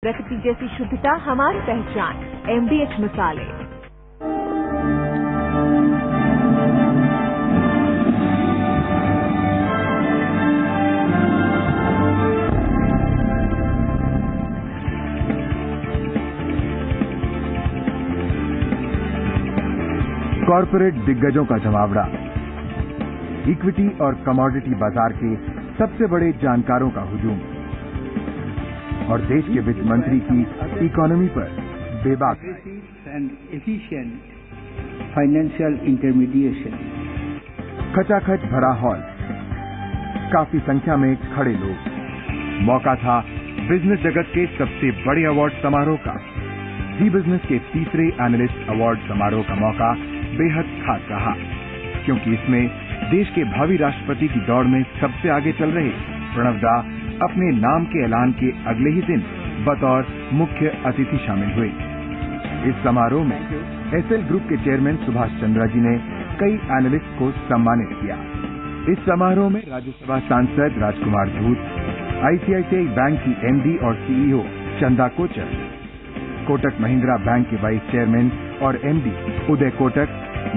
प्रकृति जैसी शुद्धता हमारी पहचान। MDH मसाले। कॉर्पोरेट दिग्गजों का जमावड़ा, इक्विटी और कमोडिटी बाजार के सबसे बड़े जानकारों का हुजूम और देश के वित्त मंत्री की इकोनॉमी पर बेबाक एंड एफिशिएंट फाइनेंशियल इंटरमीडिएशन। खचाखच भरा हॉल, काफी संख्या में खड़े लोग। मौका था बिजनेस जगत के सबसे बड़े अवार्ड समारोह का। जी बिजनेस के तीसरे एनालिस्ट अवार्ड समारोह का मौका बेहद खास रहा, क्योंकि इसमें देश के भावी राष्ट्रपति की दौड़ में सबसे आगे चल रहे प्रणव दा अपने नाम के ऐलान के अगले ही दिन बतौर मुख्य अतिथि शामिल हुए। इस समारोह में एसएल ग्रुप के चेयरमैन सुभाष चंद्रा जी ने कई एनालिस्ट को सम्मानित किया। इस समारोह में राज्यसभा सांसद राजकुमार धूत, आईसीआईसीआई बैंक की एमडी और सीईओ चंदा कोचर, कोटक महिंद्रा बैंक के वाइस चेयरमैन और MD Uday Kotak,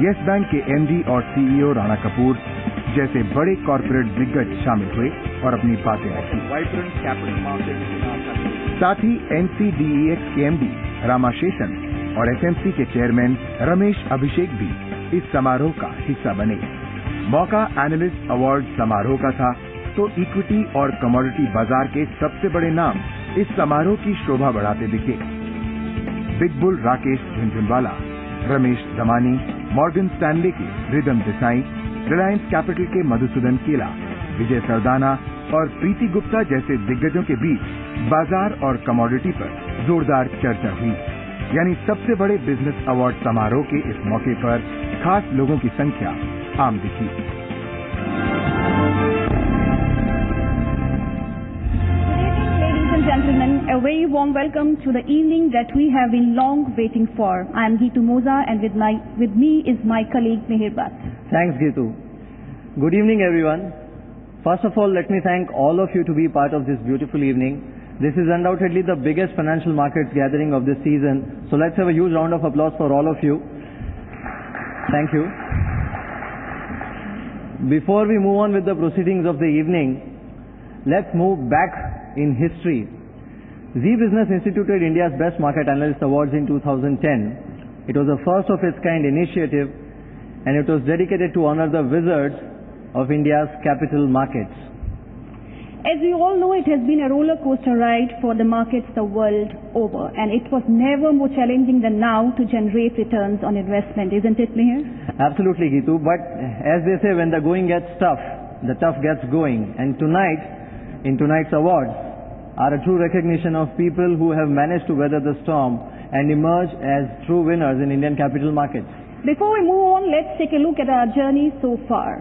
yes bank के एमडी और सीईओ राणा कपूर जैसे बड़े कॉर्पोरेट दिग्गज शामिल हुए और अपनी बातें रखी। साथ ही एनसीडीईएक्स के एमडी रामाशेषन और एफएमसी के चेयरमैन रमेश अभिषेक भी इस समारोह का हिस्सा बने। मौका एनालिस्ट अवार्ड समारोह का था, तो इक्विटी और कमोडिटी बाजार के सबसे बड़े नाम इस समारोह की शोभा बढ़ाते दिखे। Big bull Rakesh Jhunjhunwala, Ramesh Damani, Morgan Stanley के रिदम देसाई, रिलायंस कैपिटल के मधुसूदन केला, विजय सरदाना और प्रीति गुप्ता जैसे दिग्गजों के बीच बाजार और कमोडिटी पर जोरदार चर्चा हुई। यानी सबसे बड़े बिजनेस अवार्ड समारोह के इस मौके पर खास लोगों की संख्या आम दिखी। Gentlemen, a very warm welcome to the evening that we have been long waiting for. I am Gitu Moza, and with me is my colleague Mihir Bhatt. Thanks, Gitu. Good evening, everyone. First of all, let me thank all of you to be part of this beautiful evening. This is undoubtedly the biggest financial markets gathering of this season. So let's have a huge round of applause for all of you. Thank you. Before we move on with the proceedings of the evening, let's move back in history. Zee Business instituted India's Best Market Analyst Awards in 2010. It was a first of its kind initiative, and it was dedicated to honor the wizards of India's capital markets. As we all know, it has been a roller coaster ride for the markets the world over, and it was never more challenging than now to generate returns on investment, isn't it, Mihir? Absolutely, Gitu. But as they say, when the going gets tough, the tough gets going. And tonight, in tonight's awards, are a true recognition of people who have managed to weather the storm and emerge as true winners in Indian capital markets. Before we move on, let's take a look at our journey so far.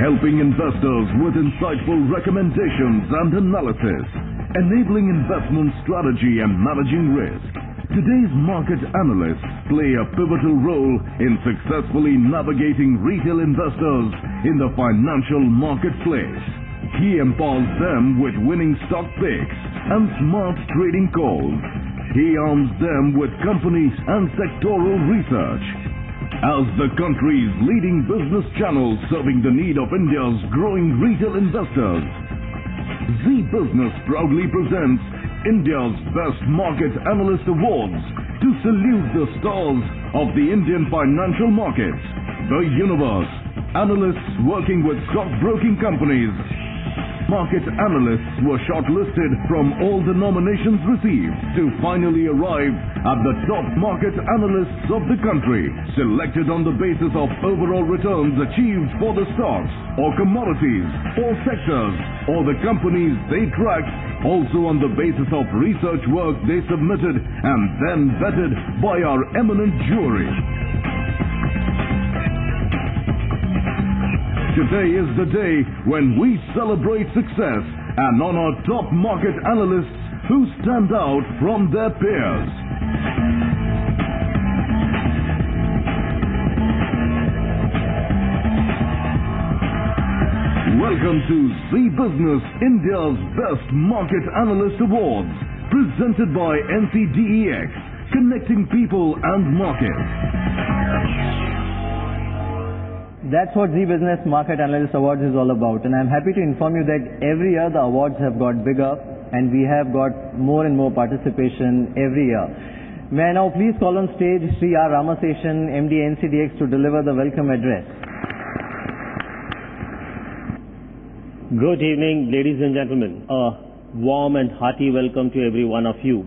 Helping investors with insightful recommendations and analysis, enabling investment strategy and managing risk. Today's market analysts play a pivotal role in successfully navigating retail investors in the financial marketplace. He empowers them with winning stock picks and smart trading calls. He arms them with company and sectoral research. As the country's leading business channel serving the need of India's growing retail investors, Zee Business proudly presents India's Best Market Analyst Awards to salute the stars of the Indian financial markets, the universe, analysts working with stockbroking companies. Market analysts were shortlisted from all the nominations received to finally arrive at the top market analysts of the country, selected on the basis of overall returns achieved for the stocks or commodities or sectors or the companies they tracked, also on the basis of research work they submitted and then vetted by our eminent jury. Today is the day when we celebrate success and honor top market analysts who stand out from their peers. Welcome to Zee Business, India's Best Market Analyst Awards, presented by NCDEX, connecting people and markets. That's what Zee Business Market Analyst Awards is all about, and I'm happy to inform you that every year the awards have got bigger and we have got more and more participation every year. May I now please call on stage Sri R. Ramaseshan, MD NCDEX, to deliver the welcome address. Good evening, ladies and gentlemen. A warm and hearty welcome to every one of you.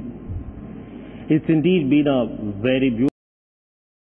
It's indeed been a very beautiful